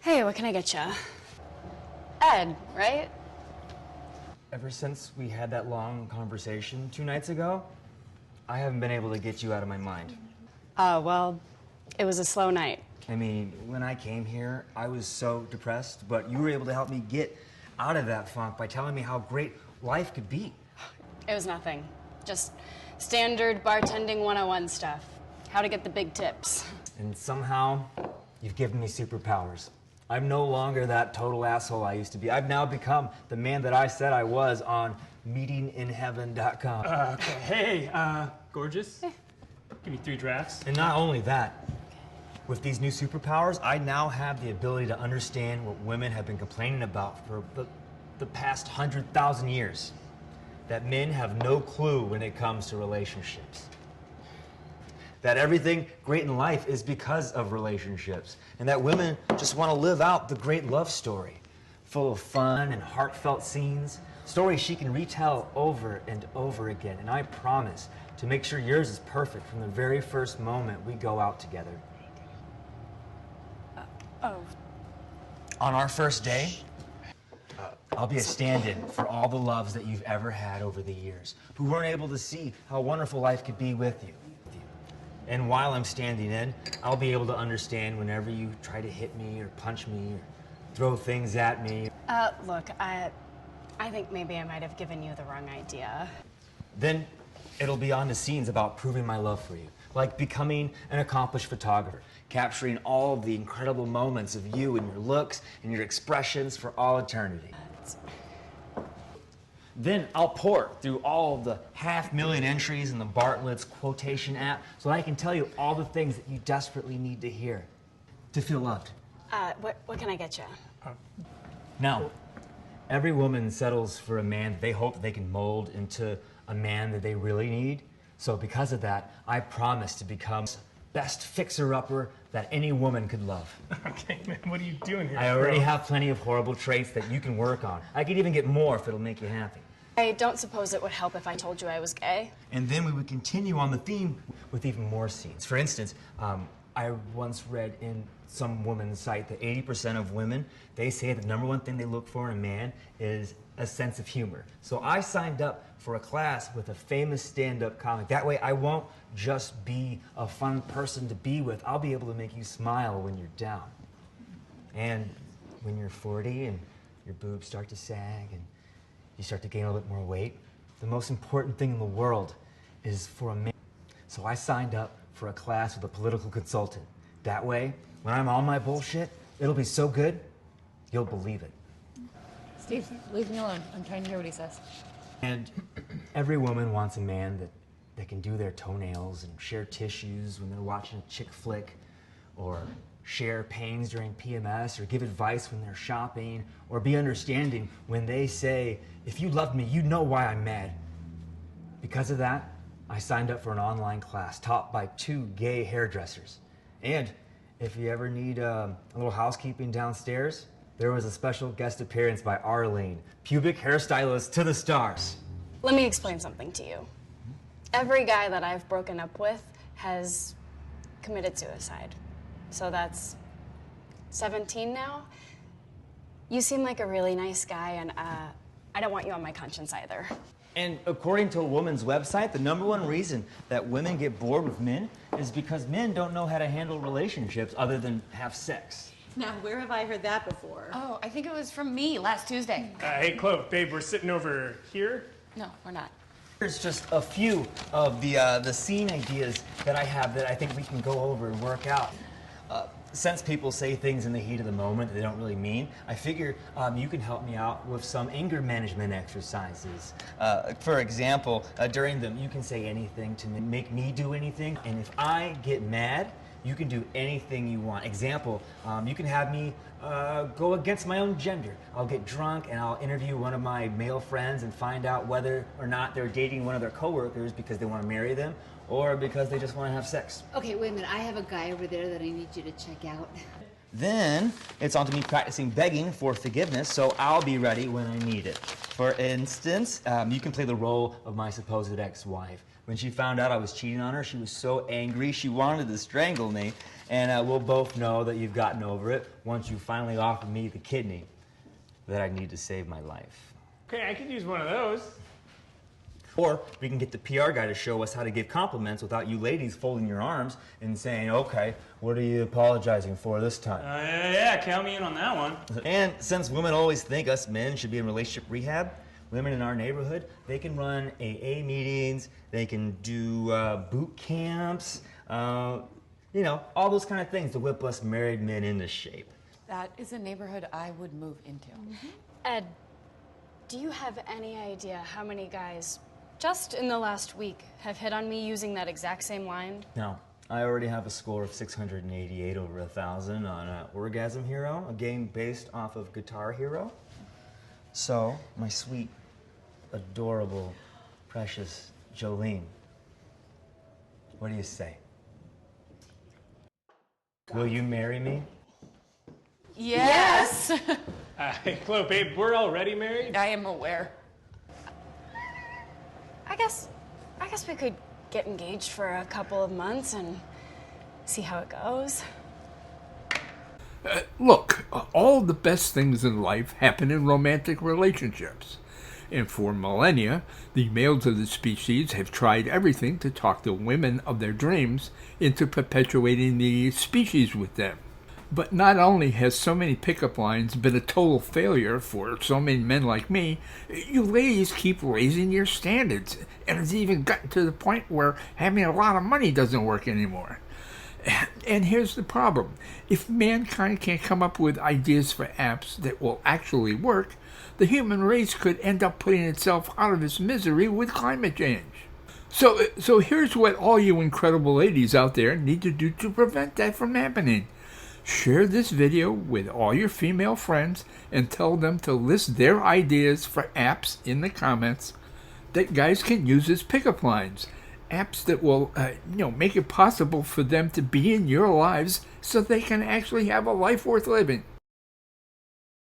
Hey, what can I get ya? Ed, right? Ever since we had that long conversation 2 nights ago, I haven't been able to get you out of my mind. Well, it was a slow night. I mean, when I came here, I was so depressed, but you were able to help me get out of that funk by telling me how great life could be. It was nothing. Just standard bartending 101 stuff. How to get the big tips. And somehow, you've given me superpowers. I'm no longer that total asshole I used to be. I've now become the man that I said I was on meetinginheaven.com. Hey, gorgeous. Give me 3 drafts. And not only that, with these new superpowers, I now have the ability to understand what women have been complaining about for the past 100,000 years. That men have no clue when it comes to relationships. That everything great in life is because of relationships. And that women just want to live out the great love story, full of fun and heartfelt scenes, stories she can retell over and over again. And I promise to make sure yours is perfect from the very first moment we go out together. On our first day, I'll be a stand-in for all the loves that you've ever had over the years, who weren't able to see how wonderful life could be with you. And while I'm standing in, I'll be able to understand whenever you try to hit me or punch me or throw things at me. Look, I think maybe I might have given you the wrong idea. Then it'll be on to scenes about proving my love for you, like becoming an accomplished photographer, capturing all of the incredible moments of you and your looks and your expressions for all eternity. Then I'll pore through all of the 500,000 entries in the Bartlett's quotation app so I can tell you all the things that you desperately need to hear to feel loved. What can I get you? Now, every woman settles for a man that they hope they can mold into a man that they really need. So because of that, I promise to become the best fixer-upper that any woman could love. Okay, man, what are you doing here? I already have plenty of horrible traits that you can work on. I could even get more if it'll make you happy. I don't suppose it would help if I told you I was gay. And then we would continue on the theme with even more scenes. For instance, I once read in some woman's site that 80% of women, they say the #1 thing they look for in a man is a sense of humor. So I signed up for a class with a famous stand-up comic. That way I won't just be a fun person to be with. I'll be able to make you smile when you're down. And when you're 40 and your boobs start to sag and you start to gain a little bit more weight, the most important thing in the world is for a man. So I signed up for a class with a political consultant. That way, when I'm on my bullshit, it'll be so good, you'll believe it. Steve, leave me alone. I'm trying to hear what he says. And every woman wants a man that can do their toenails and share tissues when they're watching a chick flick, or share pains during PMS, or give advice when they're shopping, or be understanding when they say, if you loved me, you'd know why I'm mad. Because of that, I signed up for an online class taught by 2 gay hairdressers. And if you ever need a little housekeeping downstairs, there was a special guest appearance by Arlene, pubic hairstylist to the stars. Let me explain something to you. Every guy that I've broken up with has committed suicide. So that's 17 now. You seem like a really nice guy, and I don't want you on my conscience either. And according to a woman's website, the #1 reason that women get bored with men is because men don't know how to handle relationships other than have sex. Now, where have I heard that before? Oh, I think it was from me last Tuesday. Hey, Clove, babe, we're sitting over here. No, we're not. Here's just a few of the scene ideas that I have that I think we can go over and work out. Since people say things in the heat of the moment that they don't really mean, I figure you can help me out with some anger management exercises. For example, during them, you can say anything to make me do anything, and if I get mad, you can do anything you want. Example, you can have me go against my own gender. I'll get drunk and I'll interview one of my male friends and find out whether or not they're dating one of their coworkers because they want to marry them or because they just want to have sex. Okay, wait a minute. I have a guy over there that I need you to check out. Then it's on to me practicing begging for forgiveness, so I'll be ready when I need it. For instance, you can play the role of my supposed ex-wife. When she found out I was cheating on her, she was so angry she wanted to strangle me. And we'll both know that you've gotten over it once you finally offered me the kidney that I need to save my life. Okay, I could use one of those. Or we can get the PR guy to show us how to give compliments without you ladies folding your arms and saying, okay, what are you apologizing for this time? Yeah, count me in on that one. And since women always think us men should be in relationship rehab, women in our neighborhood, they can run AA meetings, they can do boot camps, you know, all those kind of things to whip us married men into shape. That is a neighborhood I would move into. Ed, do you have any idea how many guys, just in the last week, have hit on me using that exact same line? No, I already have a score of 688 over 1,000 on Orgasm Hero, a game based off of Guitar Hero. So, my sweet, adorable, precious Jolene, what do you say? Will you marry me? Yes! Hey, Chloe, babe, we're already married? I am aware. I guess we could get engaged for a couple of months and see how it goes. Look, all the best things in life happen in romantic relationships. And for millennia, the males of the species have tried everything to talk the women of their dreams into perpetuating the species with them. But not only has so many pickup lines been a total failure for so many men like me, you ladies keep raising your standards, and it's even gotten to the point where having a lot of money doesn't work anymore. And here's the problem. If mankind can't come up with ideas for apps that will actually work, the human race could end up putting itself out of its misery with climate change. So here's what all you incredible ladies out there need to do to prevent that from happening. Share this video with all your female friends and tell them to list their ideas for apps in the comments that guys can use as pickup lines. Apps that will, make it possible for them to be in your lives so they can actually have a life worth living.